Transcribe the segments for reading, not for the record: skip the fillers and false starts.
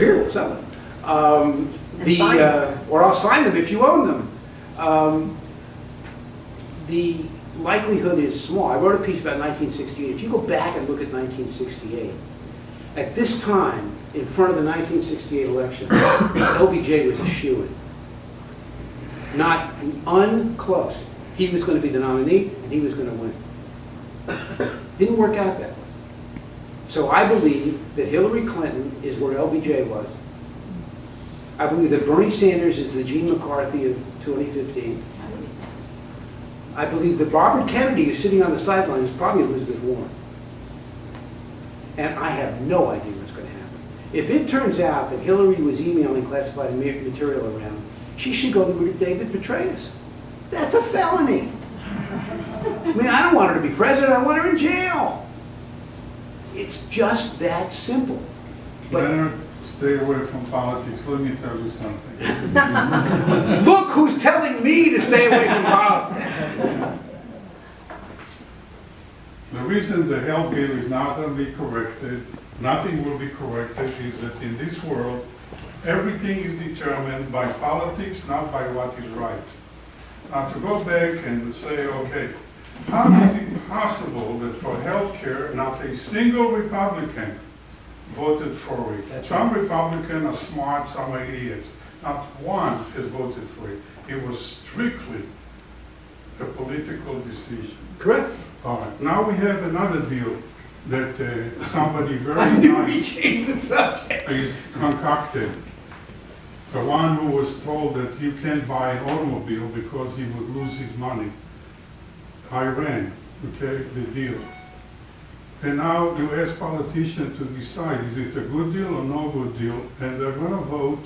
Here, we'll sell them. Or I'll sign them if you own them. The likelihood is small. I wrote a piece about 1968. If you go back and look at 1968, at this time, in front of the 1968 election, LBJ was a shoo-in. Not unclose. He was going to be the nominee, and he was going to win. Didn't work out that way. So I believe that Hillary Clinton is where LBJ was. I believe that Bernie Sanders is the Gene McCarthy of 2015. I believe that Barbara Kennedy, who's sitting on the sidelines, is probably Elizabeth Warren. And I have no idea what's going to happen. If it turns out that Hillary was emailing classified material around, she should go the route of David Petraeus. That's a felony. I mean, I don't want her to be president. I want her in jail. It's just that simple. But Leonard, stay away from politics. Let me tell you something. look who's telling me to stay away from politics. The reason the health bill is not going to be corrected, nothing will be corrected, is that in this world, everything is determined by politics, not by what is right. Now, to go back and say, okay, how is it possible that for health care, not a single Republican voted for it? Some Republicans are smart, some are idiots. Not one has voted for it. It was strictly a political decision. Correct. All right. Now we have another deal that somebody very I knew we nice changed the subject. is concocted. The one who was told that you can't buy an automobile because he would lose his money. Iran, okay, the deal. And now you ask politicians to decide, is it a good deal or no good deal? And they're going to vote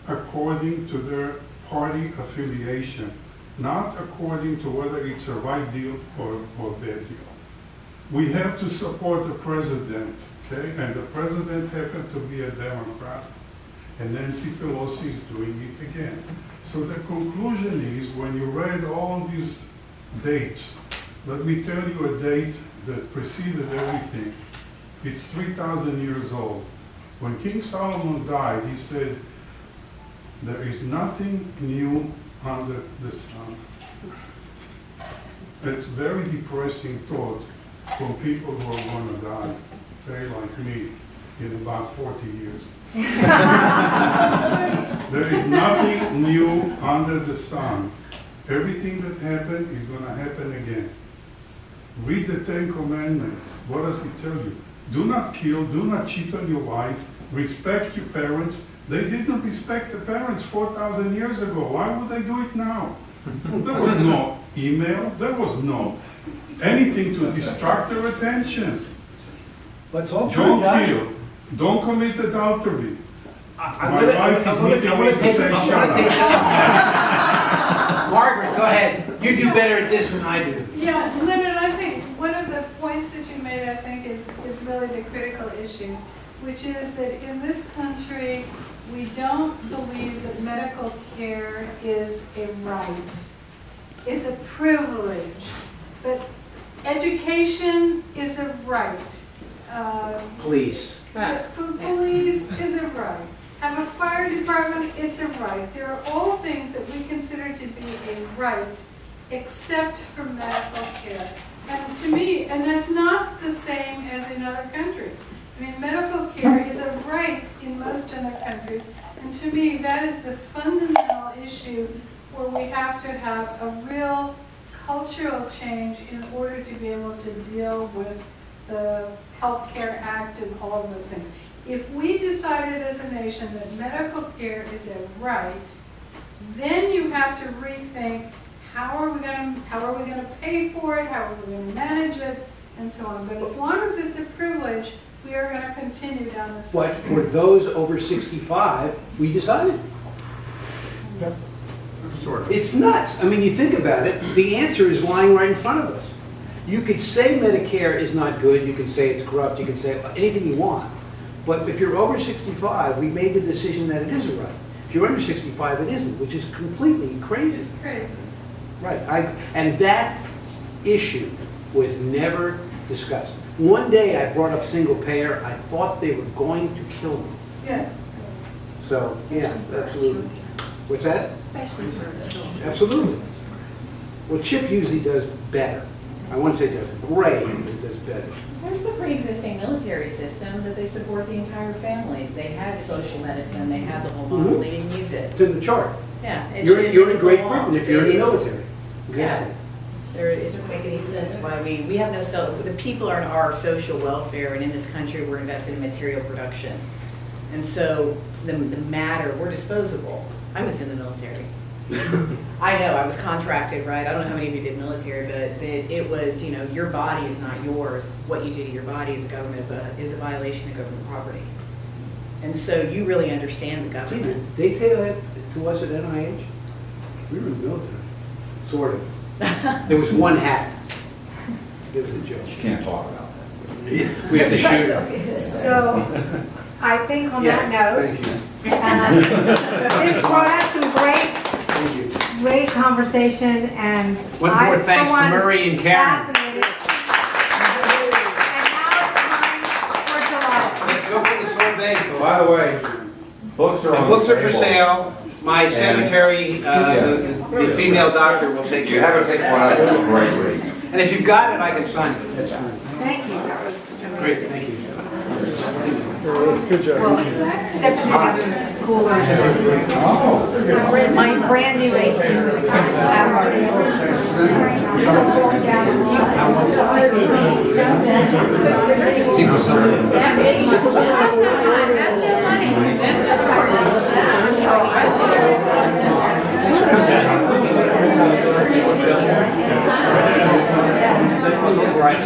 according to their party affiliation, not according to whether it's a right deal or bad deal. We have to support the president, okay? And the president happened to be a Democrat. And Nancy Pelosi is doing it again. So the conclusion is, when you read all these dates, let me tell you a date that preceded everything. It's 3,000 years old. When King Solomon died, he said, there is nothing new under the sun. It's very depressing thought from people who are going to die, okay, like me, in about 40 years. There is nothing new under the sun. Everything that happened is going to happen again. Read the Ten Commandments. What does it tell you? Do not kill, do not cheat on your wife, respect your parents. They didn't respect the parents 4,000 years ago. Why would they do it now? There was no email, there was no anything to distract their attention. Let's all Don't kill, don't commit adultery. My wife is looking me to say shut up. Margaret, go ahead. You do better at this than I do. Yeah, Leonard, I think one of the points that you made, I think, is really the critical issue, which is that in this country, we don't believe that medical care is a right. It's a privilege. But education is a right. Please. Police is a right. Have a fire department, it's a right. There are all things that we consider to be a right, except for medical care. And to me, and that's not the same as in other countries. I mean, medical care is a right in most other countries. And to me, that is the fundamental issue where we have to have a real cultural change in order to be able to deal with the Health Care Act and all of those things. If we decided as a nation that medical care is a right, then you have to rethink how are we going to pay for it, how are we going to manage it, and so on. But as long as it's a privilege, we are going to continue down this But way. for those over 65, we decided. Sort of. It's nuts. I mean, you think about it, the answer is lying right in front of us. You could say Medicare is not good, you can say it's corrupt, you can say anything you want. But if you're over 65, we made the decision that it is a right. If you're under 65, it isn't, which is completely crazy. It's crazy. Right. And that issue was never discussed. One day I brought up single payer. I thought they were going to kill me. Yes. So, yeah, absolutely. What's that? Especially for children. Absolutely. Well, CHIP usually does better. I wouldn't say does great, but it does better. There's the pre-existing military system that they support the entire families. They had social medicine, they had the whole model, they didn't use it. It's in the chart. Yeah. it You're should- in it Great belongs. Britain if you're in the It's- military. Yeah. It doesn't make any sense why we have no, the people are in our social welfare, and in this country, we're invested in material production. And so the matter, we're disposable. I was in the military. I know, I was contracted, right? I don't know how many of you did military, but it was, you know, your body is not yours. What you do to your body is is a violation of government property. And so you really understand the government. They say that to us at NIH. We were in the military, sort of. There was one hat. It was a joke. You can't talk about that. We have to shoot him. So, I think on that note, Thank you. this brought us some Thank you. great conversation, and One I, more for thanks to one, Murray and Karen. fascinated. And now it's time for July. Let's go for the sorbet. By the way, books are on The books the are for table. sale. My secretary, the female doctor, will take If you care of haven't picked one up, it's a great read. it. And if you've got it, I can sign it. That's fine. Thank you, that was Great, thank you. well, Stephanie Evans, cooler. Oh. My brand new AC system. See what's up. Right.